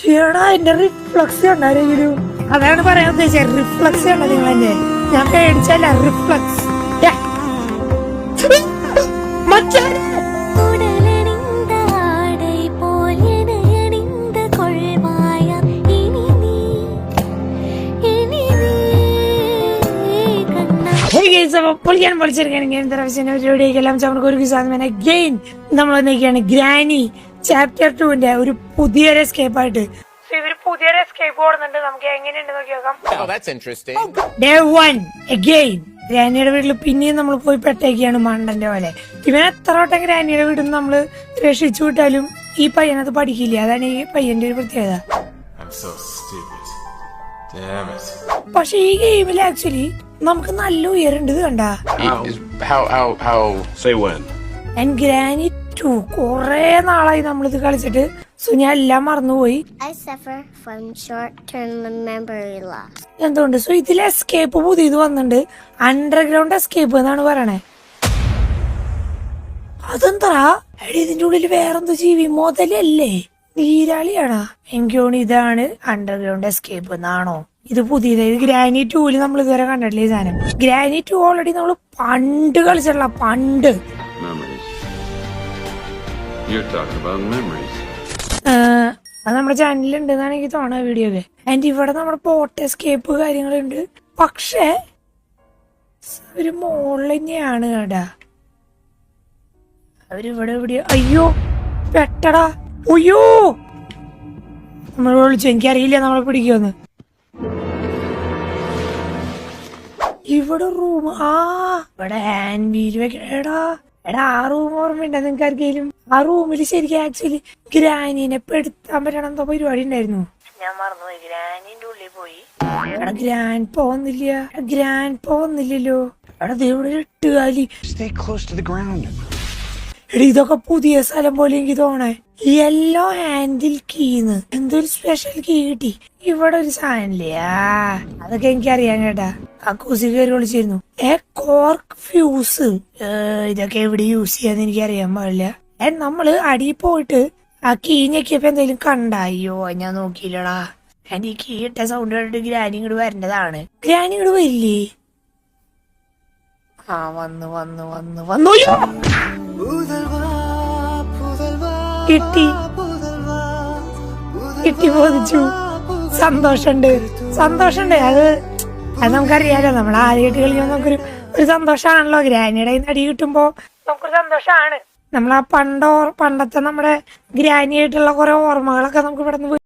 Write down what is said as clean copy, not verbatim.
ചേടാ എന്റെ റിഫ്ലക്സ് ഉണ്ടായിരുന്നു. അതാണ് പറയാൻ ഉദ്ദേശിച്ചത്. റിഫ്ലക്സ് ഉണ്ടോ നിങ്ങൾ എന്നെ? ഞാൻ പേടിച്ചല്ല, റിഫ്ലക്സ്. നമ്മൾ വന്നിരിക്കുകയാണ് ഗ്രാനി ചാപ്റ്റർ 2 ഒരു പുതിയൊരു എസ്കേപ്പ് ആയിട്ട്. ഇവര് പുതിയൊരു എസ്കേപ്പ് കൊടുക്കുന്നുണ്ട്. നമുക്ക് എങ്ങനെയുണ്ട് നോക്കി നോക്കാം. ഡേ 1 അഗൈൻ ഗ്രാനിയുടെ വീട്ടിൽ പിന്നെയും നമ്മൾ പോയി പെട്ടേക്കാണ് മണ്ടന്റെ പോലെ. ഇവൻ എത്ര വട്ടം ഗ്രാനിയുടെ വീട്ടിൽ നിന്ന് നമ്മള് രക്ഷിച്ചു വിട്ടാലും ഈ പയ്യനത് പഠിക്കില്ല. അതാണ് ഈ പയ്യന്റെ ഒരു പ്രത്യേകത. പക്ഷെ ഈ ഗെയിമിൽ ആക്ച്വലി നമുക്ക് നല്ല ഉയരുണ്ട് കണ്ടാ. ഗ്രാനി 2 കൊറേ നാളായി നമ്മളിത് കളിച്ചിട്ട്. സോ ഞാൻ എല്ലാം മറന്നുപോയി. എന്തുകൊണ്ട്? സോ ഇതിൽ എസ്കേപ്പ് പുതിയത് വന്നിട്ടുണ്ട്. അണ്ടർഗ്രൗണ്ട് എസ്കേപ്പ് എന്നാണ് പറയണേ. അതെന്താ ഇതിന്റെ ഉള്ളിൽ വേറെന്തോ ജീവി മുതലല്ലേ? നീരാളിയാണോ? എനിക്ക് തോന്നുന്നു ഇതാണ് അണ്ടർഗ്രൗണ്ട് എസ്കേപ്പ് എന്നാണോ? ഇത് പുതിയത്. ഗ്രാനി 2 നമ്മൾ ഇതുവരെ കണ്ടിട്ടില്ല ഈ സാധനം. ഗ്രാനി 2 ഓൾറെഡി നമ്മൾ പണ്ട് കളിച്ചിട്ടുള്ള പണ്ട്. അത് നമ്മുടെ ചാനലിൽ ഉണ്ട് എന്നാണ് എനിക്ക് തോന്നുന്നത് വീഡിയോ ഒക്കെ. ആൻഡ് ഇവിടെ നമ്മുടെ പോട്ട് എസ്കേപ്പ് കാര്യങ്ങളുണ്ട്. പക്ഷേ ഒരു മോളിൽ തന്നെയാണ് കേട്ടാ. അവരിവിടെ എവിടെയോ. അയ്യോ പെട്ടടാ. അയ്യോ നമ്മൾ വിളിച്ചു. എനിക്കറിയില്ല നമ്മളെ പിടിക്കുമെന്ന്. ഇവിടെ റൂം. ഇവിടെ ഹാൻഡ് വീൽ വെക്കടാ. എടാ ആ റൂം ഓർമ്മയുണ്ടോ നിങ്ങൾക്ക് ആർക്കെങ്കിലും? ആ റൂമിൽ ശരിക്കും ആക്ച്വലി ഗ്രാനിനെ പെടുത്താൻ പറ്റണം എന്തോ പരിപാടി ഉണ്ടായിരുന്നു. ഞാൻ മറന്നുപോയി. ഗ്രാനിന്റെ ഉള്ളിൽ പോയി. എടാ ഗ്രാൻഡ് പോകുന്നില്ലല്ലോ. എടാ ഇവിടെ ഇട്ടുകാലി. എടാ ഇതൊക്കെ പുതിയ സ്ഥലം പോലെ എനിക്ക് തോന്നണേ. യെല്ലോ ഹാൻഡിൽ കീന്ന് എന്തൊരു സ്പെഷ്യൽ കീ കിട്ടി. ഇവിടെ ഒരു സാധനല്ലേ അതൊക്കെ എനിക്കറിയാൻ കേട്ടാ. ആ കൂസി കയറി വിളിച്ചിരുന്നു. Cork fuse. ഇതൊക്കെ എവിടെ യൂസ് ചെയ്യാന്ന് എനിക്കറിയാൻ പാടില്ല. നമ്മള് അടിയിൽ പോയിട്ട് ആ കീ ഞെക്കിയപ്പോ എന്തെങ്കിലും കണ്ടായോ? ഞാൻ നോക്കിയില്ലടാ. ഈ കീ ഇട്ട സൗണ്ട് കണ്ടിട്ട് ഗ്രാനി ഇങ്ങോട്ട് വരേണ്ടതാണ്. ഗ്രാനി ഇങ്ങോട്ട് വരില്ലേ? വന്നു കിട്ടി ബോധിച്ചു. സന്തോഷുണ്ട്. അത് നമുക്കറിയാലോ. നമ്മൾ ആദ്യമായിട്ട് കളിക്കുമ്പോൾ നമുക്കൊരു സന്തോഷമാണല്ലോ. ഗ്രാനിയുടെ അടി കിട്ടുമ്പോ നമുക്കൊരു സന്തോഷമാണ്. നമ്മൾ ആ പണ്ടത്തെ നമ്മുടെ ഗ്രാനിയായിട്ടുള്ള കുറെ ഓർമ്മകളൊക്കെ നമുക്ക് ഇവിടെ നിന്ന്